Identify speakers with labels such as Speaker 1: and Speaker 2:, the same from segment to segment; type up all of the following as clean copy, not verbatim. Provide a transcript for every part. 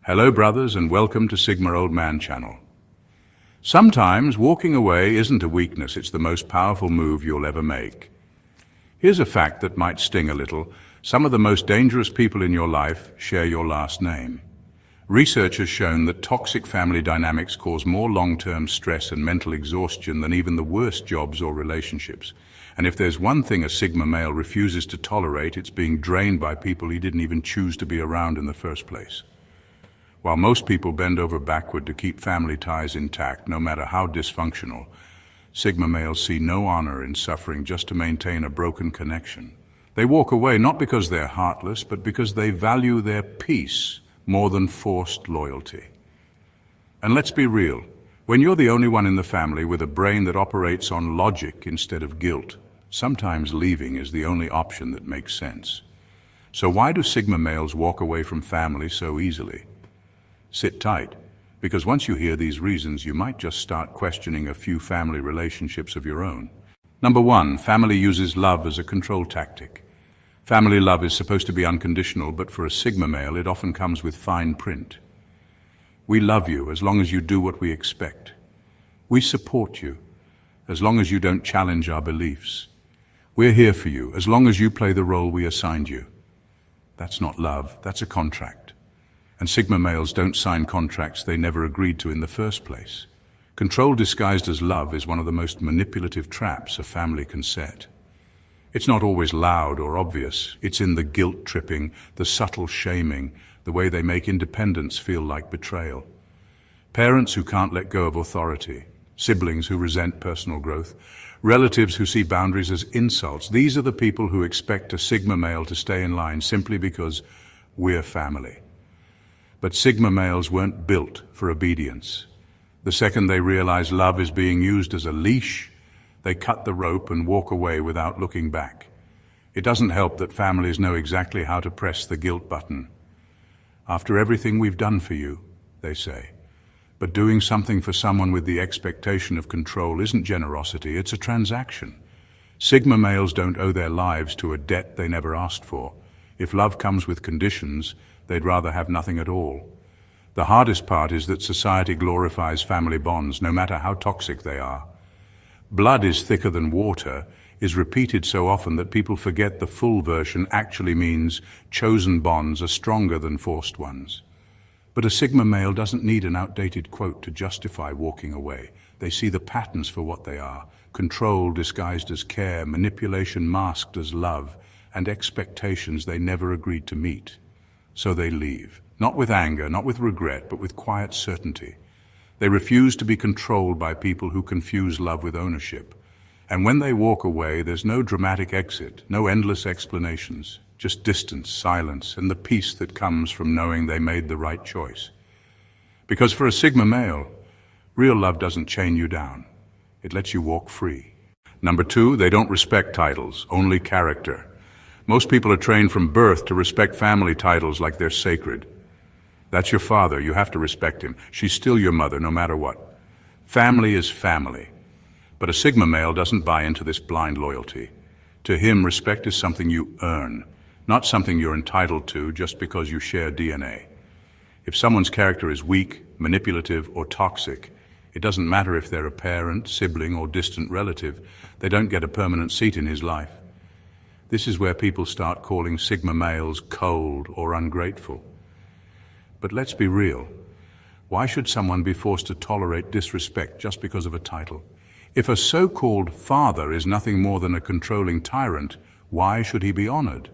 Speaker 1: Hello brothers and welcome to Sigma Old Man channel. Sometimes walking away isn't a weakness, it's the most powerful move you'll ever make. Here's a fact that might sting a little. Some of the most dangerous people in your life share your last name. Research has shown that toxic family dynamics cause more long-term stress and mental exhaustion than even the worst jobs or relationships. And if there's one thing a Sigma male refuses to tolerate, it's being drained by people he didn't even choose to be around in the first place. While most people bend over backward to keep family ties intact, no matter how dysfunctional, Sigma males see no honor in suffering just to maintain a broken connection. They walk away not because they're heartless, but because they value their peace more than forced loyalty. And let's be real, when you're the only one in the family with a brain that operates on logic instead of guilt, sometimes leaving is the only option that makes sense. So why do Sigma males walk away from family so easily? Sit tight, because once you hear these reasons, you might just start questioning a few family relationships of your own. Number one, family uses love as a control tactic. Family love is supposed to be unconditional, but for a Sigma male, it often comes with fine print. We love you as long as you do what we expect. We support you as long as you don't challenge our beliefs. We're here for you as long as you play the role we assigned you. That's not love, that's a contract. And Sigma males don't sign contracts they never agreed to in the first place. Control disguised as love is one of the most manipulative traps a family can set. It's not always loud or obvious. It's in the guilt-tripping, the subtle shaming, the way they make independence feel like betrayal. Parents who can't let go of authority, siblings who resent personal growth, relatives who see boundaries as insults. These are the people who expect a Sigma male to stay in line simply because we're family. But Sigma males weren't built for obedience. The second they realize love is being used as a leash, they cut the rope and walk away without looking back. It doesn't help that families know exactly how to press the guilt button. After everything we've done for you, they say. But doing something for someone with the expectation of control isn't generosity, it's a transaction. Sigma males don't owe their lives to a debt they never asked for. If love comes with conditions, they'd rather have nothing at all. The hardest part is that society glorifies family bonds, no matter how toxic they are. Blood is thicker than water is repeated so often that people forget the full version actually means chosen bonds are stronger than forced ones. But a Sigma male doesn't need an outdated quote to justify walking away. They see the patterns for what they are: control disguised as care, manipulation masked as love, and expectations they never agreed to meet. So they leave, not with anger, not with regret, but with quiet certainty. They refuse to be controlled by people who confuse love with ownership. And when they walk away, there's no dramatic exit, no endless explanations, just distance, silence, and the peace that comes from knowing they made the right choice. Because for a Sigma male, real love doesn't chain you down. It lets you walk free. Number two, they don't respect titles, only character. Most people are trained from birth to respect family titles like they're sacred. That's your father, you have to respect him. She's still your mother, no matter what. Family is family. But a Sigma male doesn't buy into this blind loyalty. To him, respect is something you earn, not something you're entitled to just because you share DNA. If someone's character is weak, manipulative, or toxic, it doesn't matter if they're a parent, sibling, or distant relative, they don't get a permanent seat in his life. This is where people start calling Sigma males cold or ungrateful. But let's be real. Why should someone be forced to tolerate disrespect just because of a title? If a so-called father is nothing more than a controlling tyrant, why should he be honored?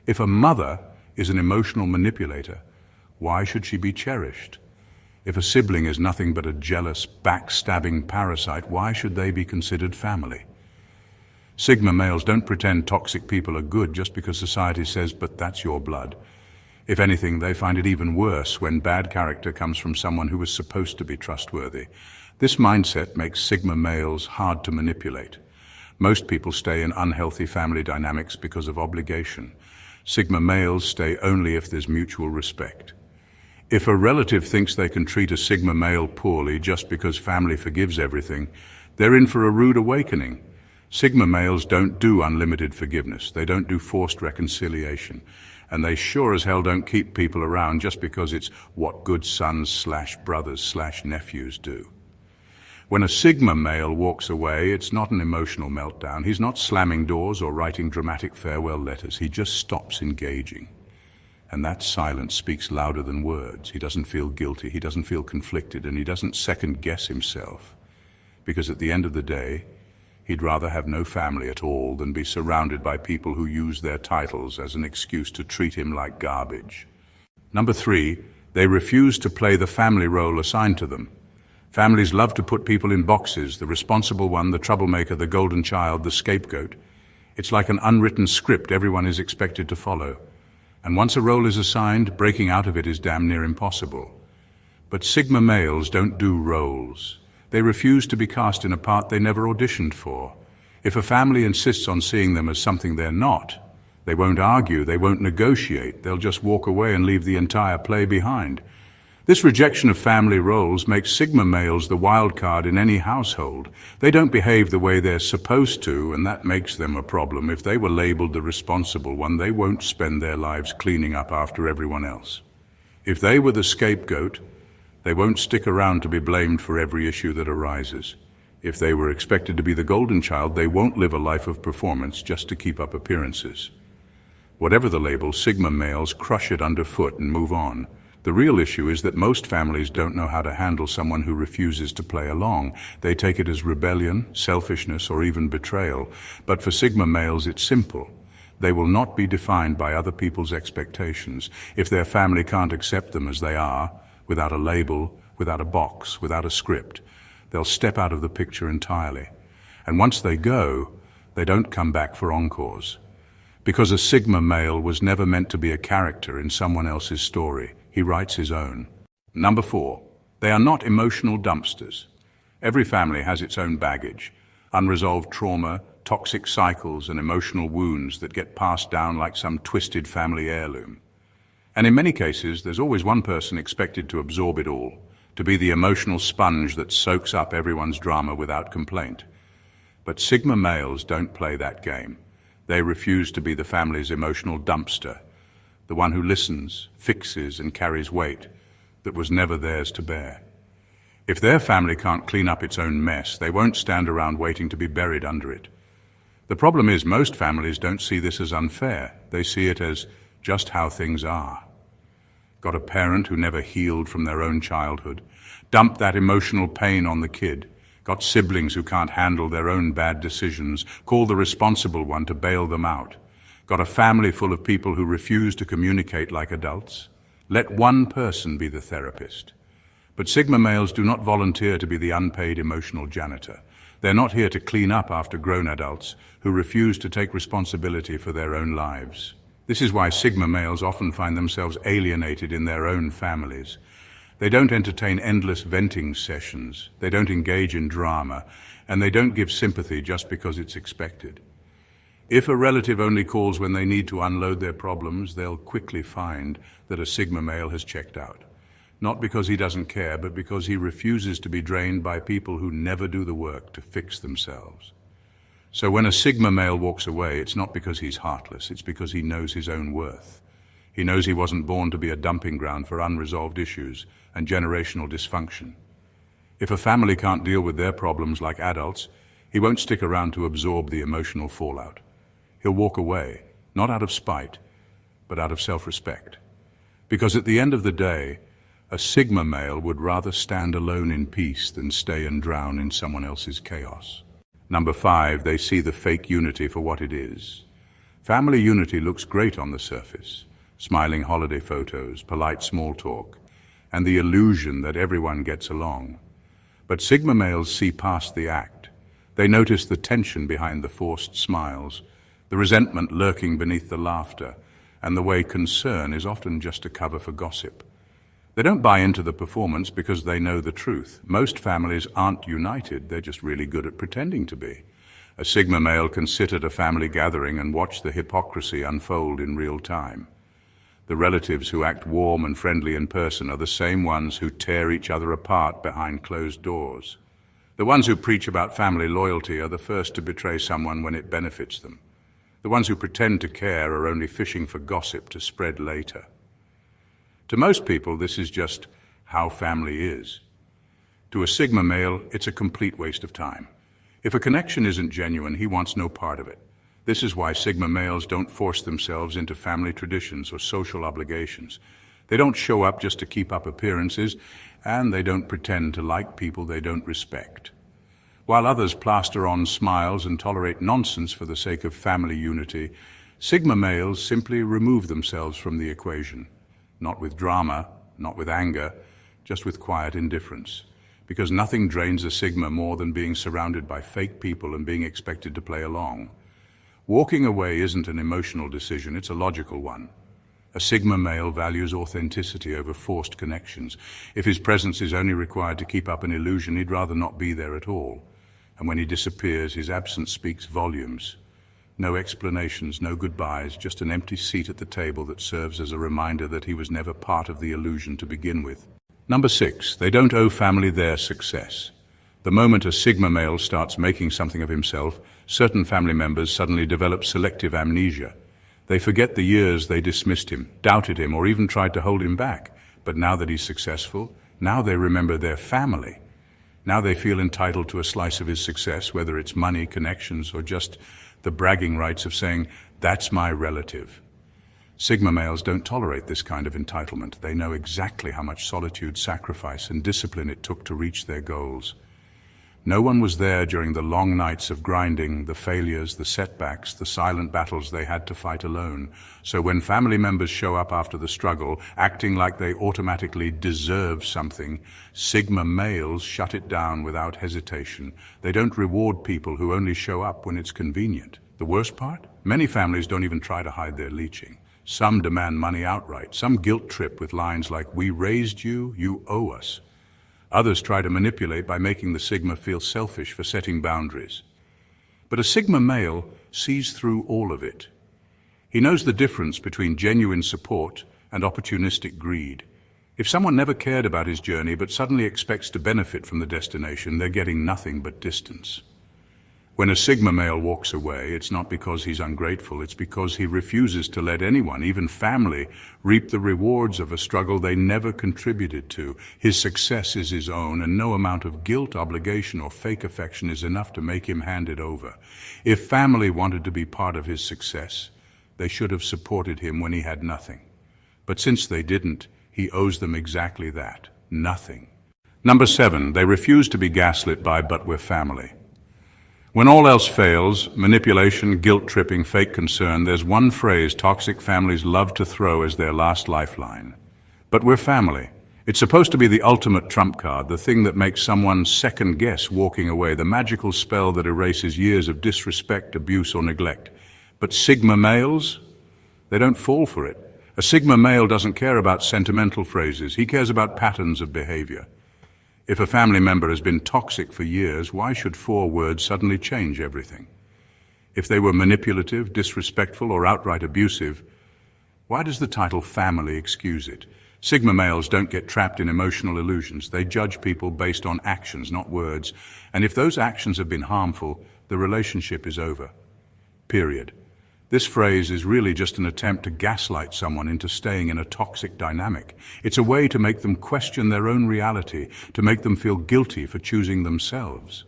Speaker 1: If a mother is an emotional manipulator, why should she be cherished? If a sibling is nothing but a jealous, backstabbing parasite, why should they be considered family? Sigma males don't pretend toxic people are good just because society says, but that's your blood. If anything, they find it even worse when bad character comes from someone who was supposed to be trustworthy. This mindset makes Sigma males hard to manipulate. Most people stay in unhealthy family dynamics because of obligation. Sigma males stay only if there's mutual respect. If a relative thinks they can treat a Sigma male poorly just because family forgives everything, they're in for a rude awakening. Sigma males don't do unlimited forgiveness. They don't do forced reconciliation. and they sure as hell don't keep people around just because it's what good sons/brothers/nephews do. When a Sigma male walks away, it's not an emotional meltdown. He's not slamming doors or writing dramatic farewell letters. He just stops engaging. And that silence speaks louder than words. He doesn't feel guilty, he doesn't feel conflicted, and he doesn't second-guess himself. Because at the end of the day, he'd rather have no family at all than be surrounded by people who use their titles as an excuse to treat him like garbage. Number 3, they refuse to play the family role assigned to them. Families love to put people in boxes, the responsible one, the troublemaker, the golden child, the scapegoat. It's like an unwritten script everyone is expected to follow. And once a role is assigned, breaking out of it is damn near impossible. But Sigma males don't do roles. They refuse to be cast in a part they never auditioned for. If a family insists on seeing them as something they're not, they won't argue, they won't negotiate, they'll just walk away and leave the entire play behind. This rejection of family roles makes Sigma males the wild card in any household. They don't behave the way they're supposed to, and that makes them a problem. If they were labeled the responsible one, they won't spend their lives cleaning up after everyone else. If they were the scapegoat, they won't stick around to be blamed for every issue that arises. If they were expected to be the golden child, they won't live a life of performance just to keep up appearances. Whatever the label, Sigma males crush it underfoot and move on. The real issue is that most families don't know how to handle someone who refuses to play along. They take it as rebellion, selfishness, or even betrayal. But for Sigma males, it's simple. They will not be defined by other people's expectations. If their family can't accept them as they are, without a label, without a box, without a script, they'll step out of the picture entirely. And once they go, they don't come back for encores. Because a Sigma male was never meant to be a character in someone else's story. He writes his own. Number 4, they are not emotional dumpsters. Every family has its own baggage, unresolved trauma, toxic cycles, and emotional wounds that get passed down like some twisted family heirloom. And in many cases, there's always one person expected to absorb it all, to be the emotional sponge that soaks up everyone's drama without complaint. But Sigma males don't play that game. They refuse to be the family's emotional dumpster, the one who listens, fixes, and carries weight that was never theirs to bear. If their family can't clean up its own mess, they won't stand around waiting to be buried under it. The problem is most families don't see this as unfair. They see it as just how things are. Got a parent who never healed from their own childhood, dumped that emotional pain on the kid, got siblings who can't handle their own bad decisions, call the responsible one to bail them out. Got a family full of people who refuse to communicate like adults. Let one person be the therapist. But Sigma males do not volunteer to be the unpaid emotional janitor. They're not here to clean up after grown adults who refuse to take responsibility for their own lives. This is why Sigma males often find themselves alienated in their own families. They don't entertain endless venting sessions. They don't engage in drama, and they don't give sympathy just because it's expected. If a relative only calls when they need to unload their problems, they'll quickly find that a Sigma male has checked out. Not because he doesn't care, but because he refuses to be drained by people who never do the work to fix themselves. So when a Sigma male walks away, it's not because he's heartless, it's because he knows his own worth. He knows he wasn't born to be a dumping ground for unresolved issues and generational dysfunction. If a family can't deal with their problems like adults, he won't stick around to absorb the emotional fallout. He'll walk away, not out of spite, but out of self-respect. Because at the end of the day, a Sigma male would rather stand alone in peace than stay and drown in someone else's chaos. Number 5, they see the fake unity for what it is. Family unity looks great on the surface. Smiling holiday photos, polite small talk, and the illusion that everyone gets along. But Sigma males see past the act. They notice the tension behind the forced smiles, the resentment lurking beneath the laughter, and the way concern is often just a cover for gossip. They don't buy into the performance because they know the truth. Most families aren't united, they're just really good at pretending to be. A Sigma male can sit at a family gathering and watch the hypocrisy unfold in real time. The relatives who act warm and friendly in person are the same ones who tear each other apart behind closed doors. The ones who preach about family loyalty are the first to betray someone when it benefits them. The ones who pretend to care are only fishing for gossip to spread later. To most people, this is just how family is. To a Sigma male, it's a complete waste of time. If a connection isn't genuine, he wants no part of it. This is why Sigma males don't force themselves into family traditions or social obligations. They don't show up just to keep up appearances, and they don't pretend to like people they don't respect. While others plaster on smiles and tolerate nonsense for the sake of family unity, Sigma males simply remove themselves from the equation. Not with drama, not with anger, just with quiet indifference. Because nothing drains a Sigma more than being surrounded by fake people and being expected to play along. Walking away isn't an emotional decision, it's a logical one. A Sigma male values authenticity over forced connections. If his presence is only required to keep up an illusion, he'd rather not be there at all. And when he disappears, his absence speaks volumes. No explanations, no goodbyes, just an empty seat at the table that serves as a reminder that he was never part of the illusion to begin with. Number 6, they don't owe family their success. The moment a Sigma male starts making something of himself, certain family members suddenly develop selective amnesia. They forget the years they dismissed him, doubted him, or even tried to hold him back. But now that he's successful, now they remember their family. Now they feel entitled to a slice of his success, whether it's money, connections, or just the bragging rights of saying, "That's my relative." Sigma males don't tolerate this kind of entitlement. They know exactly how much solitude, sacrifice, and discipline it took to reach their goals. No one was there during the long nights of grinding, the failures, the setbacks, the silent battles they had to fight alone. So when family members show up after the struggle, acting like they automatically deserve something, Sigma males shut it down without hesitation. They don't reward people who only show up when it's convenient. The worst part? Many families don't even try to hide their leeching. Some demand money outright. Some guilt trip with lines like, "We raised you, you owe us." Others try to manipulate by making the Sigma feel selfish for setting boundaries. But a Sigma male sees through all of it. He knows the difference between genuine support and opportunistic greed. If someone never cared about his journey but suddenly expects to benefit from the destination, they're getting nothing but distance. When a Sigma male walks away, it's not because he's ungrateful, it's because he refuses to let anyone, even family, reap the rewards of a struggle they never contributed to. His success is his own, and no amount of guilt, obligation, or fake affection is enough to make him hand it over. If family wanted to be part of his success, they should have supported him when he had nothing. But since they didn't, he owes them exactly that, nothing. Number 7, they refuse to be gaslit by "but we're family." When all else fails, manipulation, guilt-tripping, fake concern, there's one phrase toxic families love to throw as their last lifeline. But we're family. It's supposed to be the ultimate trump card, the thing that makes someone second-guess walking away, the magical spell that erases years of disrespect, abuse, or neglect. But Sigma males, they don't fall for it. A Sigma male doesn't care about sentimental phrases. He cares about patterns of behavior. If a family member has been toxic for years, why should 4 words suddenly change everything? If they were manipulative, disrespectful, or outright abusive, why does the title family excuse it? Sigma males don't get trapped in emotional illusions. They judge people based on actions, not words. And if those actions have been harmful, the relationship is over. Period. This phrase is really just an attempt to gaslight someone into staying in a toxic dynamic. It's a way to make them question their own reality, to make them feel guilty for choosing themselves.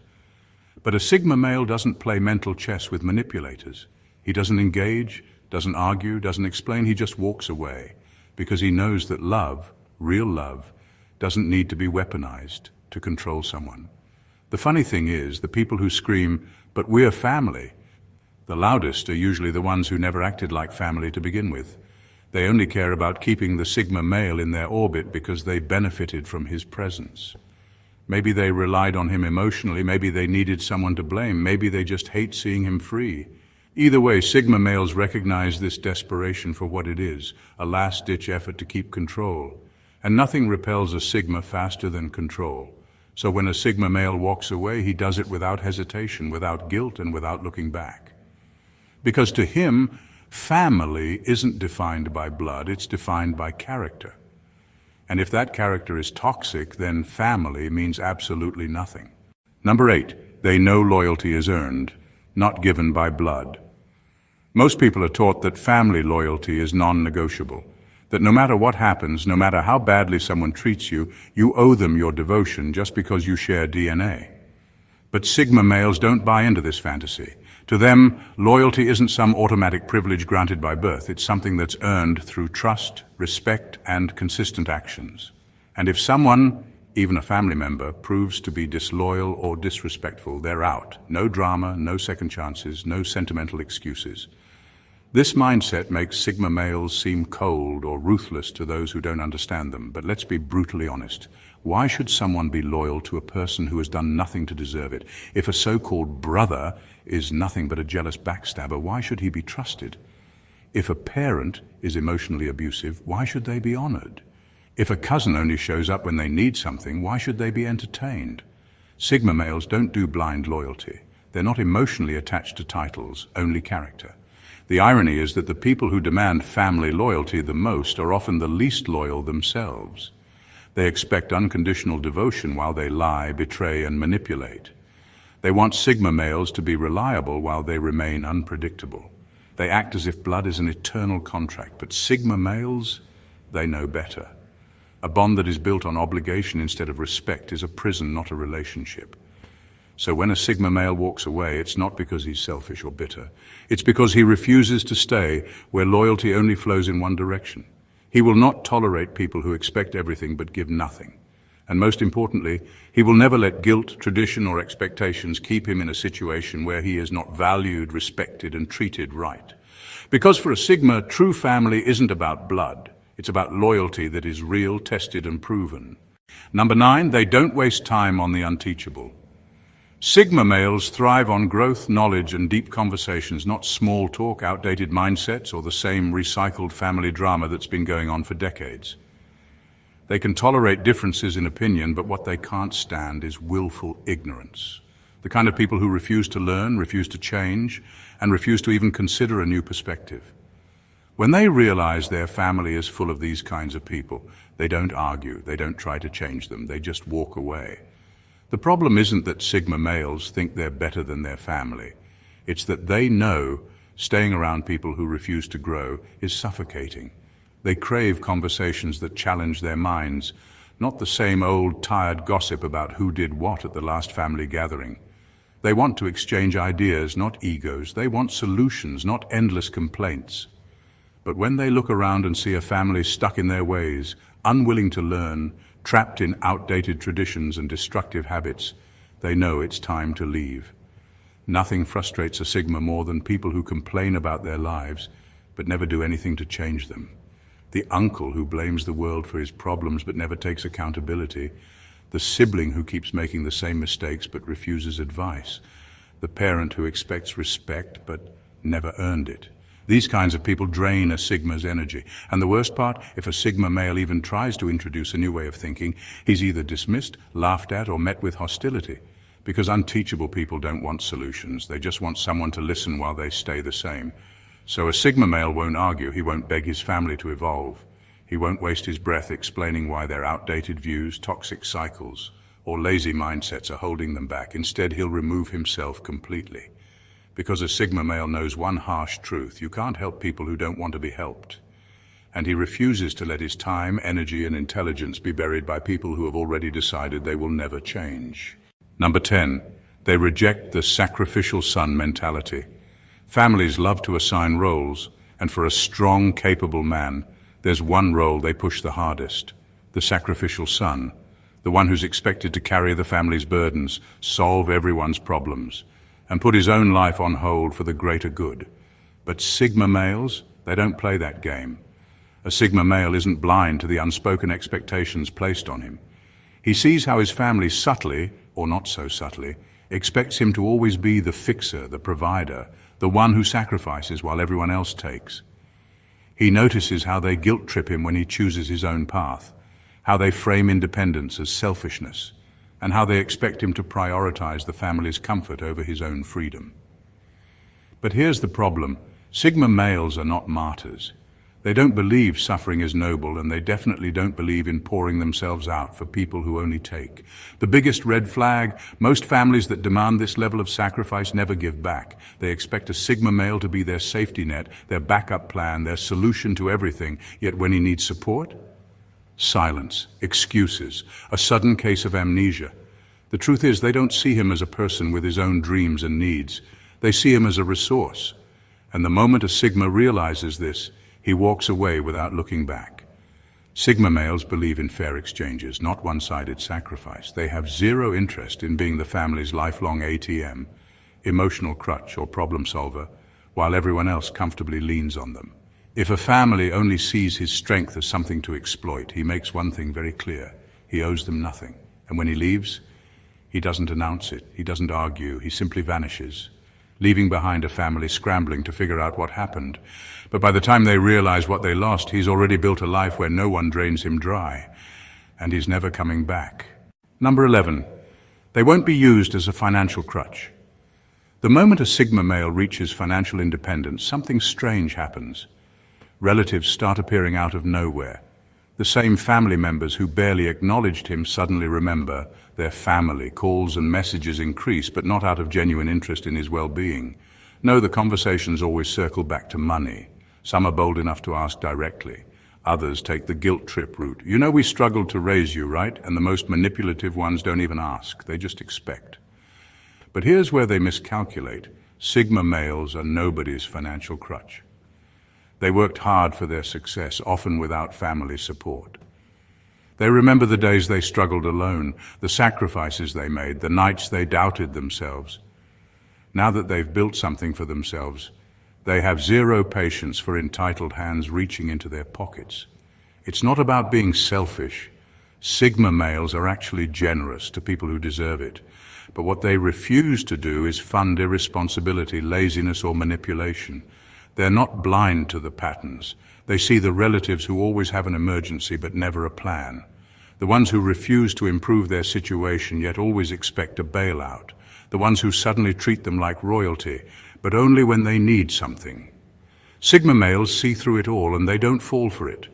Speaker 1: But a Sigma male doesn't play mental chess with manipulators. He doesn't engage, doesn't argue, doesn't explain, he just walks away. Because he knows that love, real love, doesn't need to be weaponized to control someone. The funny thing is, the people who scream, "But we're family," the loudest are usually the ones who never acted like family to begin with. They only care about keeping the Sigma male in their orbit because they benefited from his presence. Maybe they relied on him emotionally, maybe they needed someone to blame, maybe they just hate seeing him free. Either way, Sigma males recognize this desperation for what it is, a last-ditch effort to keep control. And nothing repels a Sigma faster than control. So when a Sigma male walks away, he does it without hesitation, without guilt, and without looking back. Because to him, family isn't defined by blood, it's defined by character. And if that character is toxic, then family means absolutely nothing. Number 8, they know loyalty is earned, not given by blood. Most people are taught that family loyalty is non-negotiable, that no matter what happens, no matter how badly someone treats you, you owe them your devotion just because you share DNA. But Sigma males don't buy into this fantasy. To them, loyalty isn't some automatic privilege granted by birth. It's something that's earned through trust, respect, and consistent actions. And if someone, even a family member, proves to be disloyal or disrespectful, they're out. No drama, no second chances, no sentimental excuses. This mindset makes Sigma males seem cold or ruthless to those who don't understand them. But let's be brutally honest. Why should someone be loyal to a person who has done nothing to deserve it? If a so-called brother is nothing but a jealous backstabber, why should he be trusted? If a parent is emotionally abusive, why should they be honored? If a cousin only shows up when they need something, why should they be entertained? Sigma males don't do blind loyalty. They're not emotionally attached to titles, only character. The irony is that the people who demand family loyalty the most are often the least loyal themselves. They expect unconditional devotion while they lie, betray, and manipulate. They want Sigma males to be reliable while they remain unpredictable. They act as if blood is an eternal contract, but Sigma males, they know better. A bond that is built on obligation instead of respect is a prison, not a relationship. So when a Sigma male walks away, it's not because he's selfish or bitter. It's because he refuses to stay where loyalty only flows in one direction. He will not tolerate people who expect everything but give nothing. And most importantly, he will never let guilt, tradition, or expectations keep him in a situation where he is not valued, respected, and treated right. Because for a Sigma, true family isn't about blood. It's about loyalty that is real, tested, and proven. Number 9, they don't waste time on the unteachable. Sigma males thrive on growth, knowledge, and deep conversations, not small talk, outdated mindsets, or the same recycled family drama that's been going on for decades. They can tolerate differences in opinion, but what they can't stand is willful ignorance. The kind of people who refuse to learn, refuse to change, and refuse to even consider a new perspective. When they realize their family is full of these kinds of people, they don't argue, they don't try to change them, they just walk away. The problem isn't that Sigma males think they're better than their family. It's that they know staying around people who refuse to grow is suffocating. They crave conversations that challenge their minds, not the same old tired gossip about who did what at the last family gathering. They want to exchange ideas, not egos. They want solutions, not endless complaints. But when they look around and see a family stuck in their ways, unwilling to learn, trapped in outdated traditions and destructive habits, they know it's time to leave. Nothing frustrates a Sigma more than people who complain about their lives, but never do anything to change them. The uncle who blames the world for his problems but never takes accountability. The sibling who keeps making the same mistakes but refuses advice. The parent who expects respect but never earned it. These kinds of people drain a Sigma's energy. And the worst part, if a Sigma male even tries to introduce a new way of thinking, he's either dismissed, laughed at, or met with hostility. Because unteachable people don't want solutions. They just want someone to listen while they stay the same. So a Sigma male won't argue. He won't beg his family to evolve. He won't waste his breath explaining why their outdated views, toxic cycles, or lazy mindsets are holding them back. Instead, he'll remove himself completely. Because a Sigma male knows one harsh truth: you can't help people who don't want to be helped. And he refuses to let his time, energy, and intelligence be buried by people who have already decided they will never change. Number 10, they reject the sacrificial son mentality. Families love to assign roles, and for a strong, capable man, there's one role they push the hardest: the sacrificial son, the one who's expected to carry the family's burdens, solve everyone's problems, and put his own life on hold for the greater good. But Sigma males, they don't play that game. A Sigma male isn't blind to the unspoken expectations placed on him. He sees how his family subtly, or not so subtly, expects him to always be the fixer, the provider, the one who sacrifices while everyone else takes. He notices how they guilt trip him when he chooses his own path, how they frame independence as selfishness, and how they expect him to prioritize the family's comfort over his own freedom. But here's the problem: Sigma males are not martyrs. They don't believe suffering is noble, and they definitely don't believe in pouring themselves out for people who only take. The biggest red flag: most families that demand this level of sacrifice never give back. They expect a Sigma male to be their safety net, their backup plan, their solution to everything, yet when he needs support, silence, excuses, a sudden case of amnesia. The truth is, they don't see him as a person with his own dreams and needs. They see him as a resource. And the moment a Sigma realizes this, he walks away without looking back. Sigma males believe in fair exchanges, not one-sided sacrifice. They have zero interest in being the family's lifelong ATM, emotional crutch or problem solver, while everyone else comfortably leans on them. If a family only sees his strength as something to exploit, he makes one thing very clear: he owes them nothing. And when he leaves, he doesn't announce it, he doesn't argue, he simply vanishes, leaving behind a family scrambling to figure out what happened. But by the time they realize what they lost, he's already built a life where no one drains him dry, and he's never coming back. Number 11, they won't be used as a financial crutch. The moment a Sigma male reaches financial independence, something strange happens. Relatives start appearing out of nowhere. The same family members who barely acknowledged him suddenly remember their family. Calls and messages increase, but not out of genuine interest in his well-being. No, the conversations always circle back to money. Some are bold enough to ask directly. Others take the guilt trip route. You know, we struggled to raise you, right? And the most manipulative ones don't even ask. They just expect. But here's where they miscalculate. Sigma males are nobody's financial crutch. They worked hard for their success, often without family support. They remember the days they struggled alone, the sacrifices they made, the nights they doubted themselves. Now that they've built something for themselves, they have zero patience for entitled hands reaching into their pockets. It's not about being selfish. Sigma males are actually generous to people who deserve it. But what they refuse to do is fund irresponsibility, laziness, or manipulation. They're not blind to the patterns. They see the relatives who always have an emergency but never a plan. The ones who refuse to improve their situation yet always expect a bailout. The ones who suddenly treat them like royalty, but only when they need something. Sigma males see through it all, and they don't fall for it.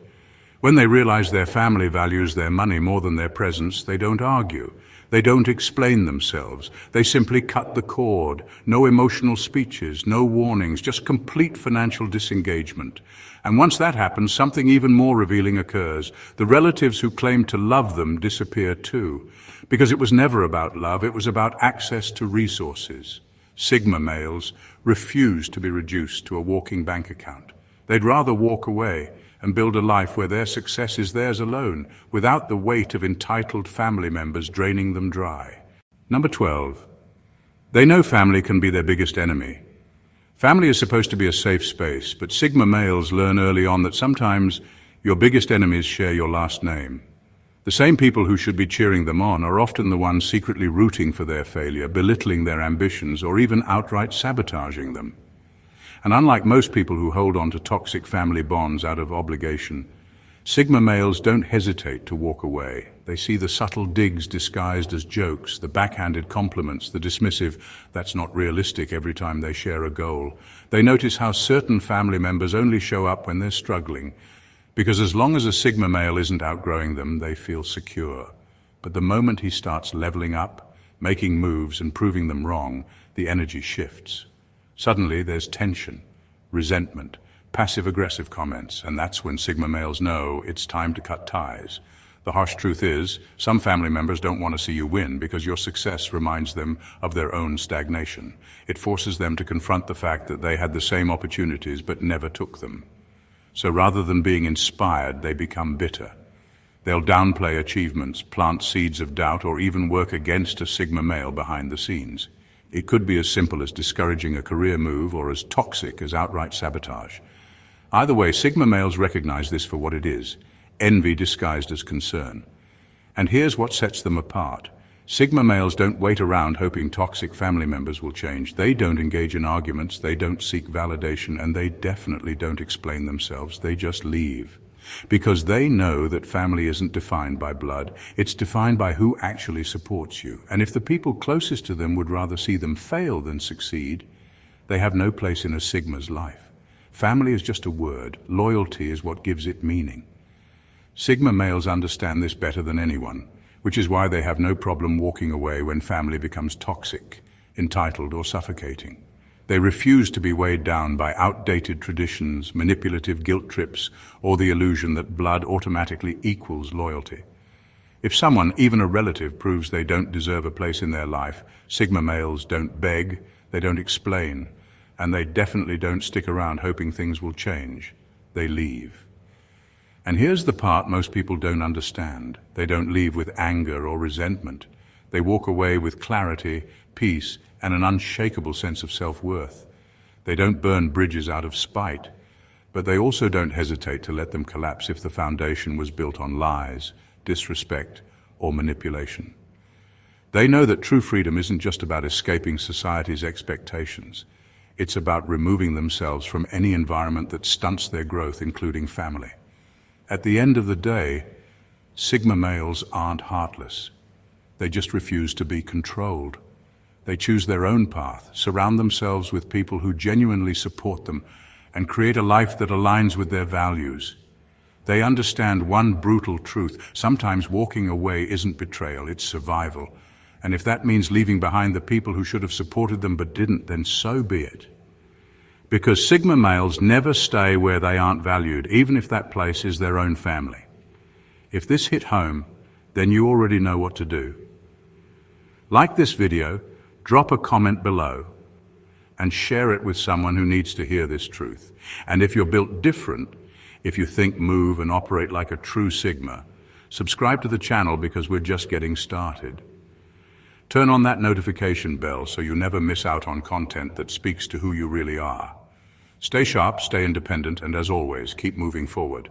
Speaker 1: When they realize their family values their money more than their presence, they don't argue. They don't explain themselves. They simply cut the cord. No emotional speeches, no warnings, just complete financial disengagement. And once that happens, something even more revealing occurs. The relatives who claim to love them disappear too. Because it was never about love, it was about access to resources. Sigma males refuse to be reduced to a walking bank account. They'd rather walk away and build a life where their success is theirs alone, without the weight of entitled family members draining them dry. Number 12. They know family can be their biggest enemy. Family is supposed to be a safe space, but Sigma males learn early on that sometimes your biggest enemies share your last name. The same people who should be cheering them on are often the ones secretly rooting for their failure, belittling their ambitions, or even outright sabotaging them. And unlike most people who hold on to toxic family bonds out of obligation, Sigma males don't hesitate to walk away. They see the subtle digs disguised as jokes, the backhanded compliments, the dismissive "that's not realistic" every time they share a goal. They notice how certain family members only show up when they're struggling, because as long as a Sigma male isn't outgrowing them, they feel secure. But the moment he starts leveling up, making moves and proving them wrong, the energy shifts. Suddenly there's tension, resentment, passive-aggressive comments, and that's when Sigma males know it's time to cut ties. The harsh truth is, some family members don't want to see you win because your success reminds them of their own stagnation. It forces them to confront the fact that they had the same opportunities but never took them. So rather than being inspired, they become bitter. They'll downplay achievements, plant seeds of doubt, or even work against a Sigma male behind the scenes. It could be as simple as discouraging a career move or as toxic as outright sabotage. Either way, Sigma males recognize this for what it is: envy disguised as concern. And here's what sets them apart. Sigma males don't wait around hoping toxic family members will change. They don't engage in arguments, they don't seek validation, and they definitely don't explain themselves. They just leave. Because they know that family isn't defined by blood, it's defined by who actually supports you. And if the people closest to them would rather see them fail than succeed, they have no place in a Sigma's life. Family is just a word. Loyalty is what gives it meaning. Sigma males understand this better than anyone, which is why they have no problem walking away when family becomes toxic, entitled, or suffocating. They refuse to be weighed down by outdated traditions, manipulative guilt trips, or the illusion that blood automatically equals loyalty. If someone, even a relative, proves they don't deserve a place in their life, Sigma males don't beg, they don't explain, and they definitely don't stick around hoping things will change. They leave. And here's the part most people don't understand. They don't leave with anger or resentment. They walk away with clarity, peace, and an unshakable sense of self-worth. They don't burn bridges out of spite, but they also don't hesitate to let them collapse if the foundation was built on lies, disrespect, or manipulation. They know that true freedom isn't just about escaping society's expectations. It's about removing themselves from any environment that stunts their growth, including family. At the end of the day, Sigma males aren't heartless. They just refuse to be controlled. They choose their own path, surround themselves with people who genuinely support them, and create a life that aligns with their values. They understand one brutal truth: sometimes walking away isn't betrayal, it's survival. And if that means leaving behind the people who should have supported them but didn't, then so be it. Because Sigma males never stay where they aren't valued, even if that place is their own family. If this hit home, then you already know what to do. Like this video, drop a comment below, and share it with someone who needs to hear this truth. And if you're built different, if you think, move, and operate like a true Sigma, subscribe to the channel because we're just getting started. Turn on that notification bell so you never miss out on content that speaks to who you really are. Stay sharp, stay independent, and as always, keep moving forward.